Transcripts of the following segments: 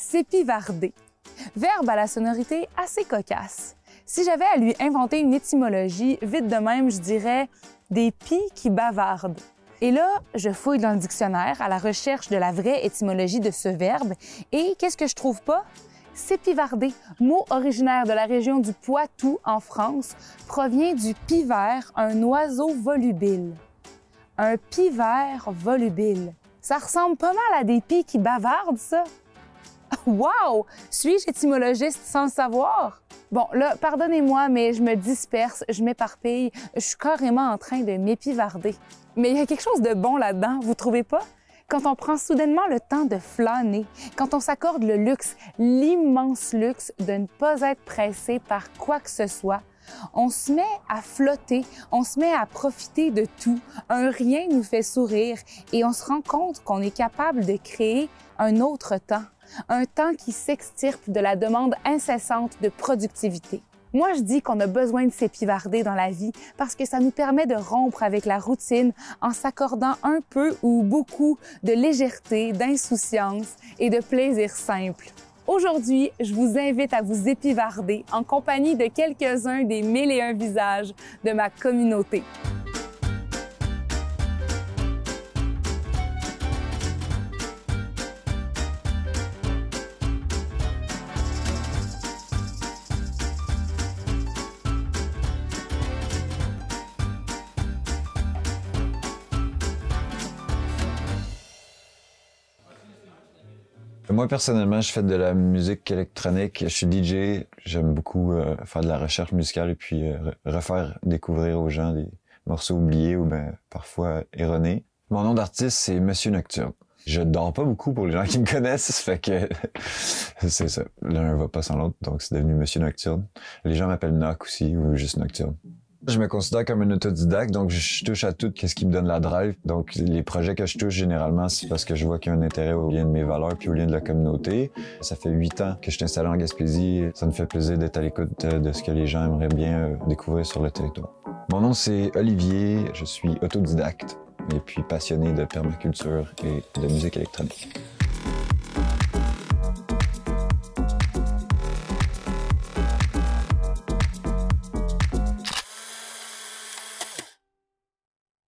S'épivarder. Verbe à la sonorité assez cocasse. Si j'avais à lui inventer une étymologie, vite de même, je dirais des pies qui bavardent. Et là, je fouille dans le dictionnaire à la recherche de la vraie étymologie de ce verbe et qu'est-ce que je trouve pas? S'épivarder, mot originaire de la région du Poitou en France, provient du pivert, un oiseau volubile. Un pivert volubile. Ça ressemble pas mal à des pies qui bavardent, ça. Wow! Suis-je étymologiste sans le savoir? Bon, là, pardonnez-moi, mais je me disperse, je m'éparpille, je suis carrément en train de m'épivarder. Mais il y a quelque chose de bon là-dedans, vous trouvez pas? Quand on prend soudainement le temps de flâner, quand on s'accorde le luxe, l'immense luxe de ne pas être pressé par quoi que ce soit, on se met à flotter, on se met à profiter de tout. Un rien nous fait sourire et on se rend compte qu'on est capable de créer un autre temps. Un temps qui s'extirpe de la demande incessante de productivité. Moi, je dis qu'on a besoin de s'épivarder dans la vie parce que ça nous permet de rompre avec la routine en s'accordant un peu ou beaucoup de légèreté, d'insouciance et de plaisir simple. Aujourd'hui, je vous invite à vous épivarder en compagnie de quelques-uns des 1001 visages de ma communauté. Moi, personnellement, je fais de la musique électronique. Je suis DJ. J'aime beaucoup faire de la recherche musicale et puis refaire découvrir aux gens des morceaux oubliés ou ben parfois erronés. Mon nom d'artiste, c'est Monsieur Nocturne. Je dors pas beaucoup pour les gens qui me connaissent, ça fait que c'est ça. L'un va pas sans l'autre, donc c'est devenu Monsieur Nocturne. Les gens m'appellent Noc aussi ou juste Nocturne. Je me considère comme un autodidacte, donc je touche à tout ce qui me donne la drive. Donc les projets que je touche généralement, c'est parce que je vois qu'il y a un intérêt au lien de mes valeurs puis au lien de la communauté. Ça fait 8 ans que je suis installé en Gaspésie. Ça me fait plaisir d'être à l'écoute de ce que les gens aimeraient bien découvrir sur le territoire. Mon nom c'est Olivier, je suis autodidacte et puis passionné de permaculture et de musique électronique.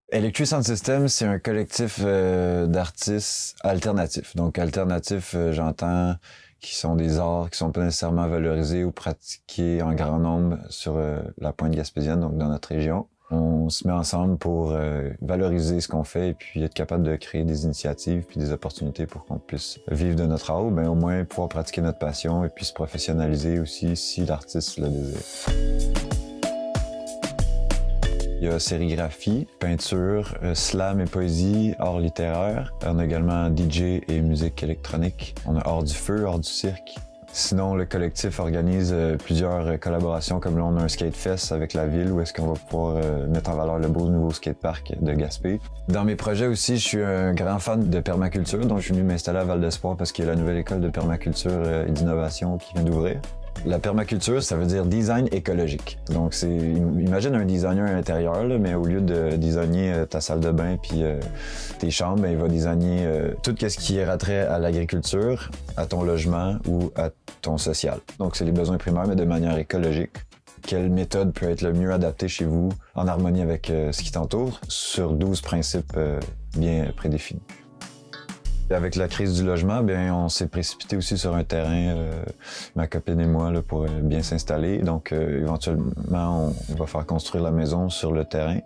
Electric Sound System, c'est un collectif d'artistes alternatifs. Donc alternatifs, j'entends qui sont des arts qui sont pas nécessairement valorisés ou pratiqués en grand nombre sur la pointe gaspésienne, donc dans notre région. On se met ensemble pour valoriser ce qu'on fait et puis être capable de créer des initiatives puis des opportunités pour qu'on puisse vivre de notre art ou bien au moins pouvoir pratiquer notre passion et puis se professionnaliser aussi si l'artiste le désire. Il y a sérigraphie, peinture, slam et poésie, art littéraire. On a également DJ et musique électronique. On a hors du feu, hors du cirque. Sinon, le collectif organise plusieurs collaborations, comme là, on a un skate fest avec la ville où est-ce qu'on va pouvoir mettre en valeur le beau nouveau skatepark de Gaspé. Dans mes projets aussi, je suis un grand fan de permaculture, donc je suis venu m'installer à Val d'Espoir parce qu'il y a la nouvelle école de permaculture et d'innovation qui vient d'ouvrir. La permaculture, ça veut dire design écologique. Donc, imagine un designer à l'intérieur, mais au lieu de designer ta salle de bain puis tes chambres, ben, il va designer tout ce qui est rattrait à l'agriculture, à ton logement ou à ton social. Donc, c'est les besoins primaires, mais de manière écologique. Quelle méthode peut être le mieux adaptée chez vous en harmonie avec ce qui t'entoure sur 12 principes bien prédéfinis. Avec la crise du logement, bien, on s'est précipité aussi sur un terrain, ma copine et moi, là, pour bien s'installer. Donc, éventuellement, on va faire construire la maison sur le terrain.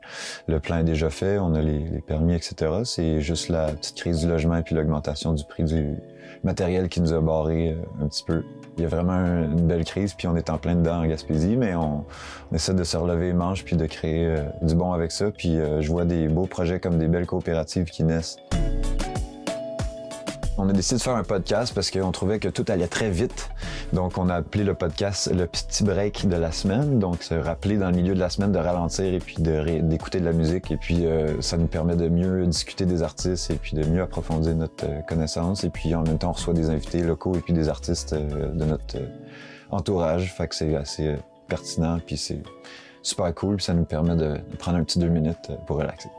Le plan est déjà fait, on a les permis, etc. C'est juste la petite crise du logement et puis l'augmentation du prix du matériel qui nous a barré un petit peu. Il y a vraiment une belle crise, puis on est en plein dedans en Gaspésie, mais on essaie de se relever les manches puis de créer du bon avec ça. Puis je vois des beaux projets comme des belles coopératives qui naissent. On a décidé de faire un podcast parce qu'on trouvait que tout allait très vite. Donc, on a appelé le podcast le petit break de la semaine. Donc, se rappeler dans le milieu de la semaine de ralentir et puis d'écouter de la musique. Et puis, ça nous permet de mieux discuter des artistes et puis de mieux approfondir notre connaissance. Et puis, en même temps, on reçoit des invités locaux et puis des artistes de notre entourage. Fait que c'est assez pertinent puis c'est super cool. Puis ça nous permet de prendre un petit 2 minutes pour relaxer.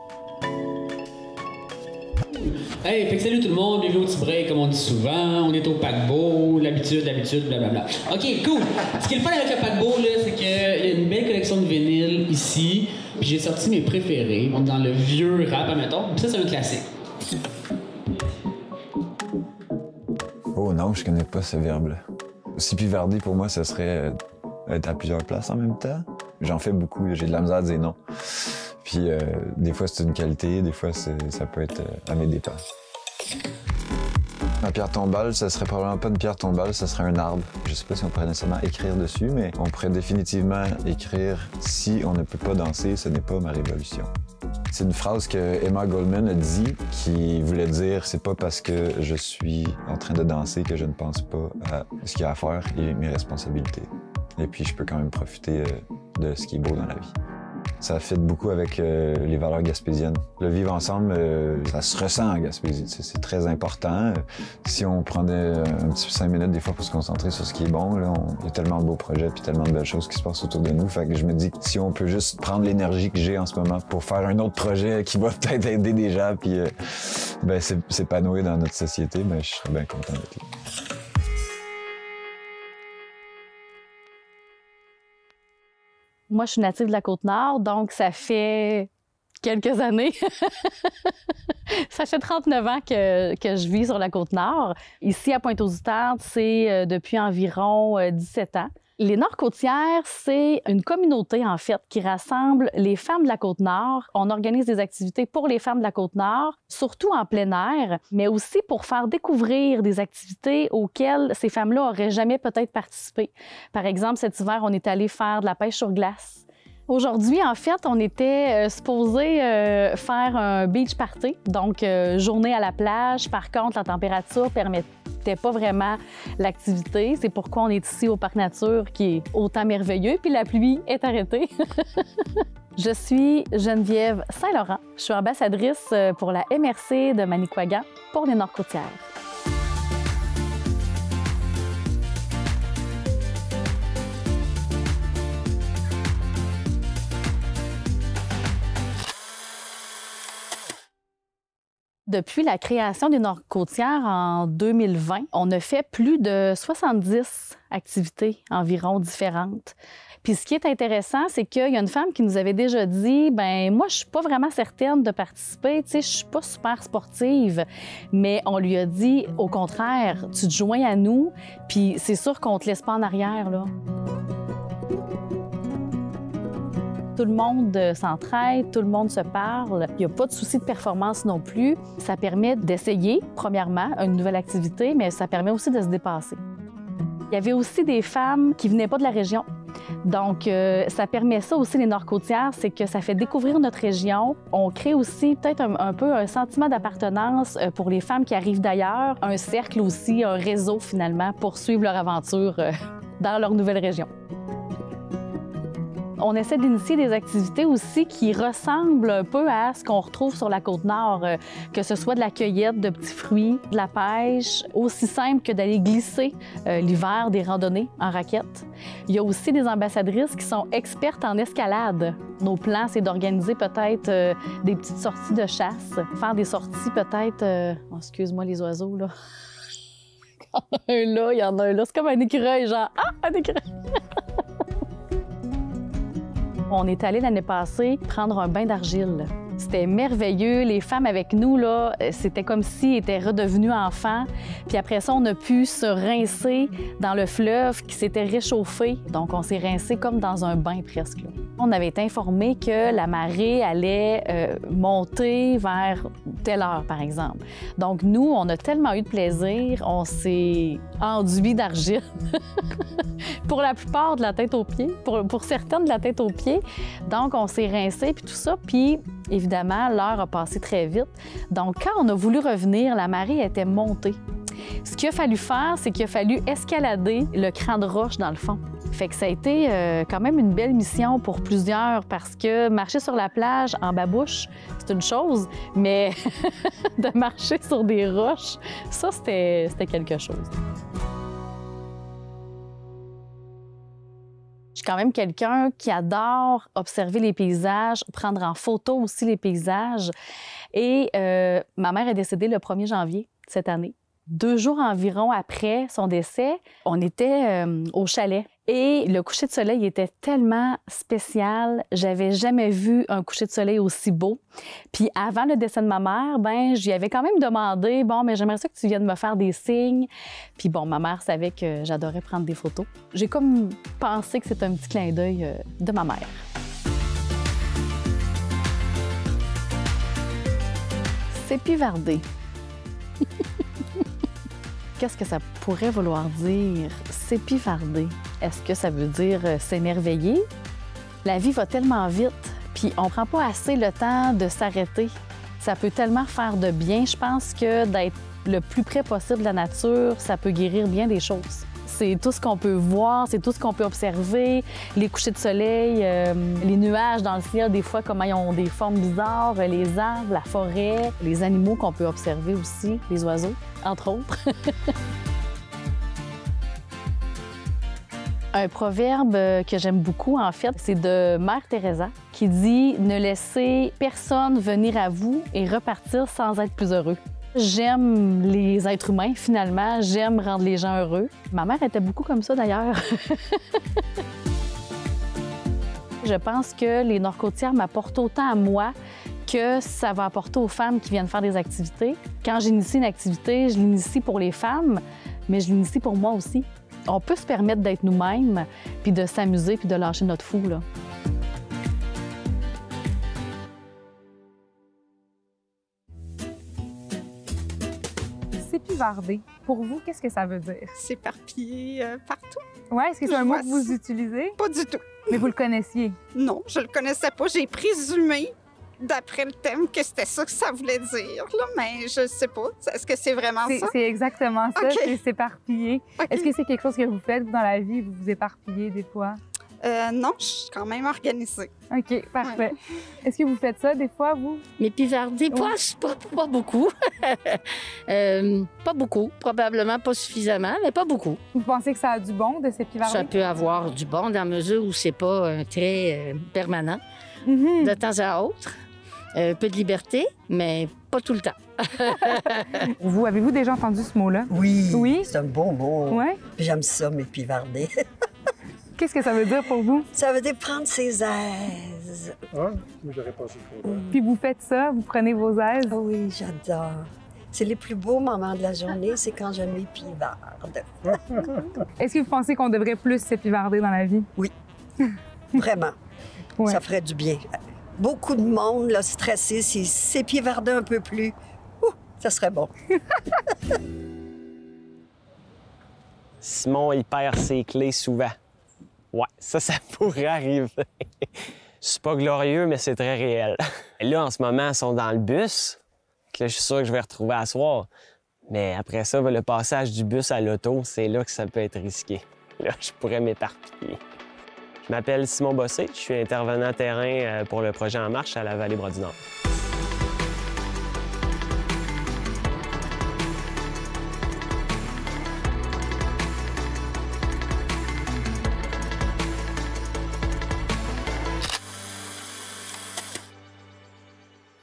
Hey, fait que salut tout le monde, bienvenue au petit break, comme on dit souvent. On est au paquebot, l'habitude, blablabla. OK, cool. Ce qui est le fun avec le paquebot, là, c'est qu'il y a une belle collection de vinyles ici. Puis j'ai sorti mes préférés. On est dans le vieux rap, admettons. Puis ça, c'est un classique. Oh non, je connais pas ce verbe-là. Sipivarder, pour moi, ce serait être à plusieurs places en même temps. J'en fais beaucoup, j'ai de la misère à dire non. Puis des fois, c'est une qualité, des fois, ça peut être à mes dépens. Ma pierre tombale, ça serait probablement pas une pierre tombale, ça serait un arbre. Je sais pas si on pourrait nécessairement écrire dessus, mais on pourrait définitivement écrire « Si on ne peut pas danser, ce n'est pas ma révolution ». C'est une phrase que Emma Goldman a dit qui voulait dire « C'est pas parce que je suis en train de danser que je ne pense pas à ce qu'il y a à faire et mes responsabilités. Et puis, je peux quand même profiter de ce qui est beau dans la vie. » Ça fit beaucoup avec les valeurs gaspésiennes. Le vivre ensemble, ça se ressent en Gaspésie. C'est très important. Si on prenait un petit 5 minutes des fois pour se concentrer sur ce qui est bon, là, il y a tellement de beaux projets puis tellement de belles choses qui se passent autour de nous. Fait que je me dis que si on peut juste prendre l'énergie que j'ai en ce moment pour faire un autre projet qui va peut-être aider des gens puis s'épanouir dans notre société, ben, je serais bien content d'être là. Moi, je suis native de la Côte-Nord, donc ça fait quelques années. Ça fait 39 ans que je vis sur la Côte-Nord. Ici, à Pointe-aux-Outardes, c'est depuis environ 17 ans. Les Nord-Côtières, c'est une communauté, en fait, qui rassemble les femmes de la Côte-Nord. On organise des activités pour les femmes de la Côte-Nord, surtout en plein air, mais aussi pour faire découvrir des activités auxquelles ces femmes-là n'auraient jamais peut-être participé. Par exemple, cet hiver, on est allé faire de la pêche sur glace. Aujourd'hui, en fait, on était supposé faire un beach party, donc journée à la plage. Par contre, la température permettait pas vraiment l'activité. C'est pourquoi on est ici au Parc Nature, qui est autant merveilleux, puis la pluie est arrêtée. Je suis Geneviève Saint-Laurent. Je suis ambassadrice pour la MRC de Manicouagan pour les Nord-Côtières. Depuis la création des Nord-Côtières en 2020, on a fait plus de 70 activités environ différentes. Puis ce qui est intéressant, c'est qu'il y a une femme qui nous avait déjà dit « ben moi, je suis pas vraiment certaine de participer, tu sais, je suis pas super sportive. » Mais on lui a dit « au contraire, tu te joins à nous, puis c'est sûr qu'on te laisse pas en arrière, là. » Tout le monde s'entraide, tout le monde se parle. Il n'y a pas de souci de performance non plus. Ça permet d'essayer, premièrement, une nouvelle activité, mais ça permet aussi de se dépasser. Il y avait aussi des femmes qui ne venaient pas de la région. Donc, ça permet ça aussi, les Nord-Côtières, c'est que ça fait découvrir notre région. On crée aussi peut-être un peu un sentiment d'appartenance pour les femmes qui arrivent d'ailleurs, un cercle aussi, un réseau finalement, pour suivre leur aventure dans leur nouvelle région. On essaie d'initier des activités aussi qui ressemblent un peu à ce qu'on retrouve sur la Côte-Nord, que ce soit de la cueillette de petits fruits, de la pêche, aussi simple que d'aller glisser l'hiver des randonnées en raquettes. Il y a aussi des ambassadrices qui sont expertes en escalade. Nos plans, c'est d'organiser peut-être des petites sorties de chasse, faire des sorties peut-être... Oh, excuse-moi les oiseaux, là. Il y en a un là. C'est comme un écureuil, genre... Ah, un écureuil! On est allé l'année passée prendre un bain d'argile. C'était merveilleux. Les femmes avec nous, là, c'était comme s'ils étaient redevenus enfants. Puis après ça, on a pu se rincer dans le fleuve qui s'était réchauffé. Donc, on s'est rincé comme dans un bain presque, là. On avait été informé que la marée allait monter vers telle heure, par exemple. Donc, nous, on a tellement eu de plaisir. On s'est enduit d'argile. Pour la plupart, de la tête aux pieds. Pour certaines, de la tête aux pieds. Donc, on s'est rincé, puis tout ça. Puis, évidemment, l'heure a passé très vite. Donc, quand on a voulu revenir, la marée était montée. Ce qu'il a fallu faire, c'est qu'il a fallu escalader le cran de roche dans le fond. Fait que ça a été quand même une belle mission pour plusieurs parce que marcher sur la plage en babouche, c'est une chose, mais de marcher sur des roches, ça, c'était quelque chose. Je suis quand même quelqu'un qui adore observer les paysages, prendre en photo aussi les paysages. Et ma mère est décédée le 1er janvier cette année. 2 jours environ après son décès, on était au chalet. Et le coucher de soleil était tellement spécial. J'avais jamais vu un coucher de soleil aussi beau. Puis avant le décès de ma mère, ben je lui avais quand même demandé, bon, mais j'aimerais ça que tu viennes me faire des signes. Puis bon, ma mère savait que j'adorais prendre des photos. J'ai comme pensé que c'était un petit clin d'œil de ma mère. S'épivarder. Qu'est-ce que ça pourrait vouloir dire, s'épivarder? Est-ce que ça veut dire s'émerveiller? La vie va tellement vite, puis on prend pas assez le temps de s'arrêter. Ça peut tellement faire de bien. Je pense que d'être le plus près possible de la nature, ça peut guérir bien des choses. C'est tout ce qu'on peut voir, c'est tout ce qu'on peut observer, les couchers de soleil, les nuages dans le ciel, des fois, comment ils ont des formes bizarres, les arbres, la forêt, les animaux qu'on peut observer aussi, les oiseaux, entre autres. Un proverbe que j'aime beaucoup, en fait, c'est de Mère Teresa qui dit « Ne laissez personne venir à vous et repartir sans être plus heureux ». J'aime les êtres humains, finalement. J'aime rendre les gens heureux. Ma mère était beaucoup comme ça, d'ailleurs. Je pense que les Nord-Côtières m'apportent autant à moi que ça va apporter aux femmes qui viennent faire des activités. Quand j'initie une activité, je l'initie pour les femmes, mais je l'initie pour moi aussi. On peut se permettre d'être nous-mêmes, puis de s'amuser, puis de lâcher notre fou, là. S'épivarder, pour vous, qu'est-ce que ça veut dire? S'éparpiller partout. Oui, est-ce que c'est un mot que vous utilisez? Pas du tout. Mais vous le connaissiez? Non, je le connaissais pas. J'ai présumé, d'après le thème, que c'était ça que ça voulait dire, là, mais je sais pas. Est-ce que c'est vraiment ça? C'est exactement ça, Okay. c'est s'éparpiller. Okay. Est-ce que c'est quelque chose que vous faites dans la vie, vous vous éparpillez des fois? Non, je suis quand même organisée. OK, parfait. Est-ce que vous faites ça des fois, vous? M'épivarder, pas beaucoup. Pas beaucoup, probablement pas suffisamment, mais pas beaucoup. Vous pensez que ça a du bon de s'épivarder? Ça peut avoir du bon dans la mesure où c'est pas un trait permanent, Mhm. de temps à autre. Un peu de liberté, mais pas tout le temps. Vous, avez-vous déjà entendu ce mot-là? Oui, Oui? c'est un beau mot. Ouais. J'aime ça, m'épivarder. Qu'est-ce que ça veut dire pour vous? Ça veut dire prendre ses aises. Ah, mais j'aurais passé le temps. Puis vous faites ça, vous prenez vos aises? Oh oui, j'adore. C'est les plus beaux moments de la journée, c'est quand je m'épivarde. Est-ce que vous pensez qu'on devrait plus s'épivarder dans la vie? Vraiment. Ouais. Ça ferait du bien. Beaucoup de monde là, stressé, s'ils s'épivardaient un peu plus, ça serait bon. Simon, il perd ses clés souvent. Ouais, ça pourrait arriver. C'est pas glorieux, mais c'est très réel. Là, en ce moment, ils sont dans le bus. Là, je suis sûr que je vais retrouver à soir. Mais après ça, le passage du bus à l'auto, c'est là que ça peut être risqué. Là, je pourrais m'éparpiller. Je m'appelle Simon Bossé, je suis intervenant terrain pour le projet En Marche à la Vallée-Bras-du-Nord.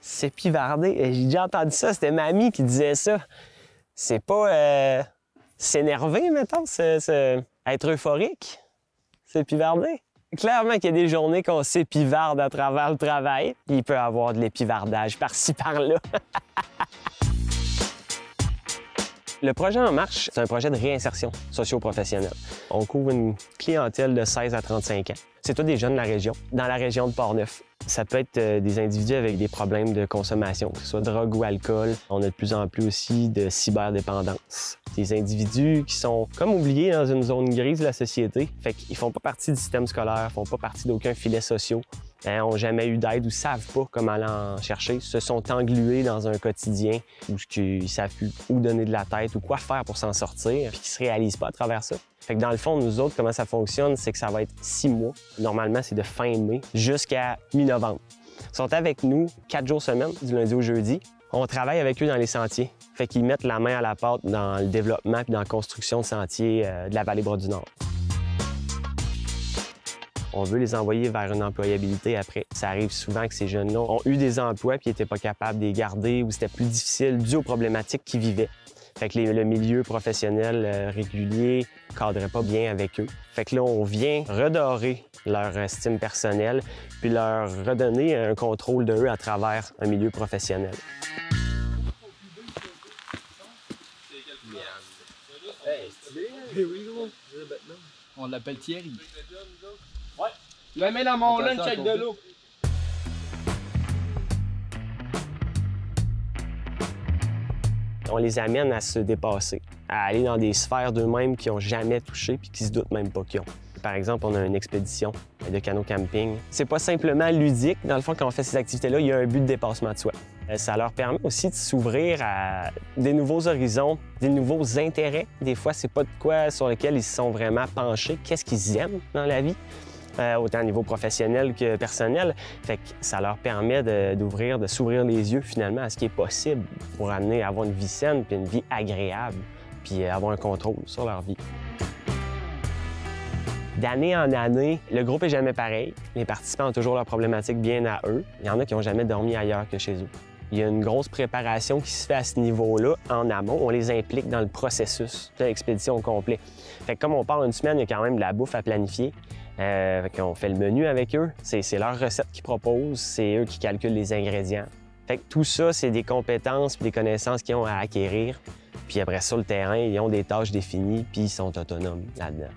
S'épivarder, j'ai déjà entendu ça, c'était ma amie qui disait ça. C'est pas s'énerver, mettons, c'est être euphorique, s'épivarder. Clairement qu'il y a des journées qu'on s'épivarde à travers le travail, puis il peut y avoir de l'épivardage par-ci, par-là. Le projet En Marche, c'est un projet de réinsertion socio-professionnelle. On couvre une clientèle de 16 à 35 ans. C'est tous des jeunes de la région, dans la région de Port-Neuf. Ça peut être des individus avec des problèmes de consommation, que ce soit drogue ou alcool. On a de plus en plus aussi de cyberdépendance. Des individus qui sont comme oubliés dans une zone grise de la société. Fait qu'ils font pas partie du système scolaire, font pas partie d'aucun filet social. N'ont jamais eu d'aide ou savent pas comment aller en chercher, se sont englués dans un quotidien où ils savent plus où donner de la tête ou quoi faire pour s'en sortir, puis qui se réalisent pas à travers ça. Fait que dans le fond, nous autres, comment ça fonctionne, c'est que ça va être 6 mois. Normalement, c'est de fin mai jusqu'à mi-novembre. Ils sont avec nous 4 jours semaine, du lundi au jeudi. On travaille avec eux dans les sentiers. Fait qu'ils mettent la main à la pâte dans le développement puis dans la construction de sentiers de la Vallée-Bras-du-Nord. On veut les envoyer vers une employabilité après. Ça arrive souvent que ces jeunes-là ont eu des emplois puis n'étaient pas capables de les garder ou c'était plus difficile dû aux problématiques qu'ils vivaient. Fait que le milieu professionnel régulier ne cadrait pas bien avec eux. Fait que là, on vient redorer leur estime personnelle puis leur redonner un contrôle de eux à travers un milieu professionnel. On l'appelle Thierry. Ouais. Je le mets dans mon lunch avec de l'eau. On les amène à se dépasser, à aller dans des sphères d'eux-mêmes qu'ils n'ont jamais touchées puis qui se doutent même pas qu'ils ont. Par exemple, on a une expédition de canot camping. C'est pas simplement ludique. Dans le fond, quand on fait ces activités-là, il y a un but de dépassement de soi. Ça leur permet aussi de s'ouvrir à des nouveaux horizons, des nouveaux intérêts. Des fois, c'est pas de quoi sur lequel ils se sont vraiment penchés. Qu'est-ce qu'ils aiment dans la vie, autant au niveau professionnel que personnel. Fait que ça leur permet de s'ouvrir les yeux finalement à ce qui est possible pour amener à avoir une vie saine puis une vie agréable, puis avoir un contrôle sur leur vie. D'année en année, le groupe est jamais pareil. Les participants ont toujours leurs problématiques bien à eux. Il y en a qui n'ont jamais dormi ailleurs que chez eux. Il y a une grosse préparation qui se fait à ce niveau-là en amont. On les implique dans le processus de l'expédition au complet. Fait que comme on part une semaine, il y a quand même de la bouffe à planifier. On fait le menu avec eux. C'est leurs recettes qu'ils proposent. C'est eux qui calculent les ingrédients. Fait que tout ça, c'est des compétences et des connaissances qu'ils ont à acquérir. Puis après ça, le terrain, ils ont des tâches définies puis ils sont autonomes là-dedans.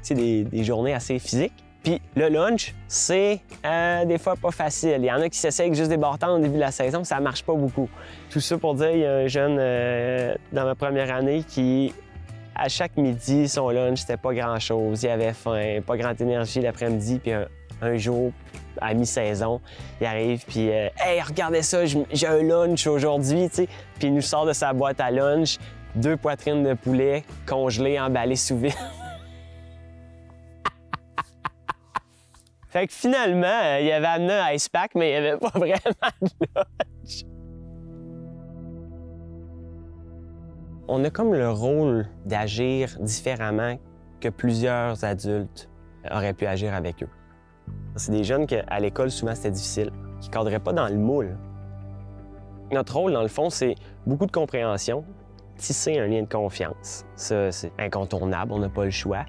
C'est des journées assez physiques. Puis le lunch, c'est des fois pas facile. Il y en a qui s'essayent avec juste des bâtons au début de la saison, ça marche pas beaucoup. Tout ça pour dire, il y a un jeune dans ma première année qui, à chaque midi, son lunch, c'était pas grand-chose. Il avait faim, pas grande énergie l'après-midi. Puis un jour, à mi-saison, il arrive, puis « Hey, regardez ça, j'ai un lunch aujourd'hui! » Puis il nous sort de sa boîte à lunch 2 poitrines de poulet congelées, emballées sous vide. Fait que finalement, il avait amené un ice pack, mais il n'y avait pas vraiment de lunch. On a comme le rôle d'agir différemment que plusieurs adultes auraient pu agir avec eux. C'est des jeunes qu'à l'école, souvent, c'était difficile, qui ne cadraient pas dans le moule. Notre rôle, dans le fond, c'est beaucoup de compréhension, tisser un lien de confiance. Ça, c'est incontournable, on n'a pas le choix.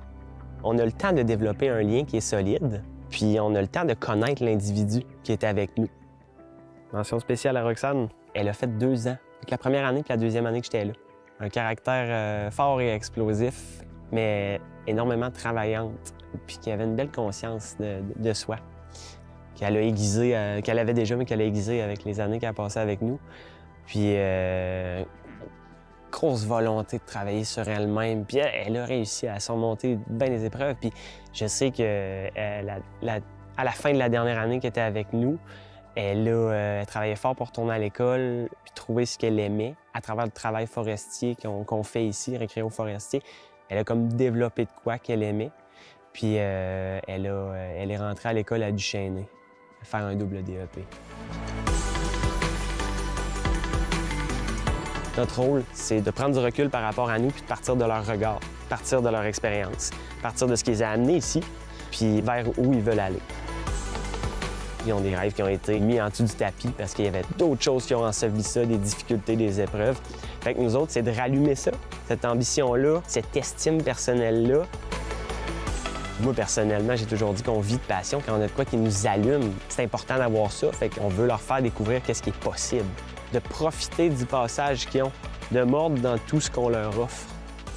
On a le temps de développer un lien qui est solide. Puis on a le temps de connaître l'individu qui est avec nous. Mention spéciale à Roxane, elle a fait 2 ans. Donc la première année puis la deuxième année que j'étais là. Un caractère fort et explosif, mais énormément travaillante. Puis qui avait une belle conscience de soi. Qu'elle a aiguisé, qu'elle avait déjà, mais qu'elle a aiguisé avec les années qu'elle a passées avec nous. Puis grosse volonté de travailler sur elle-même. Puis elle a réussi à surmonter bien des épreuves. Puis je sais que à la fin de la dernière année qu'elle était avec nous, elle travaillait fort pour retourner à l'école puis trouver ce qu'elle aimait à travers le travail forestier qu'on fait ici, Récréo Forestier. Elle a comme développé de quoi qu'elle aimait. Puis elle est rentrée à l'école à Duchesnay, faire un double DEP. Notre rôle, c'est de prendre du recul par rapport à nous puis de partir de leur regard, partir de leur expérience, partir de ce qui les a amenés ici, puis vers où ils veulent aller. Ils ont des rêves qui ont été mis en dessous du tapis parce qu'il y avait d'autres choses qui ont enseveli ça, des difficultés, des épreuves. Fait que nous autres, c'est de rallumer ça, cette ambition-là, cette estime personnelle-là. Moi, personnellement, j'ai toujours dit qu'on vit de passion. Quand on a de quoi qui nous allume, c'est important d'avoir ça. Fait qu'on veut leur faire découvrir qu'est-ce qui est possible. De profiter du passage qu'ils ont, de mordre dans tout ce qu'on leur offre.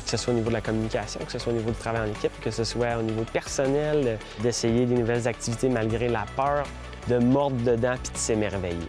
Que ce soit au niveau de la communication, que ce soit au niveau du travail en équipe, que ce soit au niveau personnel, d'essayer des nouvelles activités malgré la peur, de mordre dedans puis de s'émerveiller.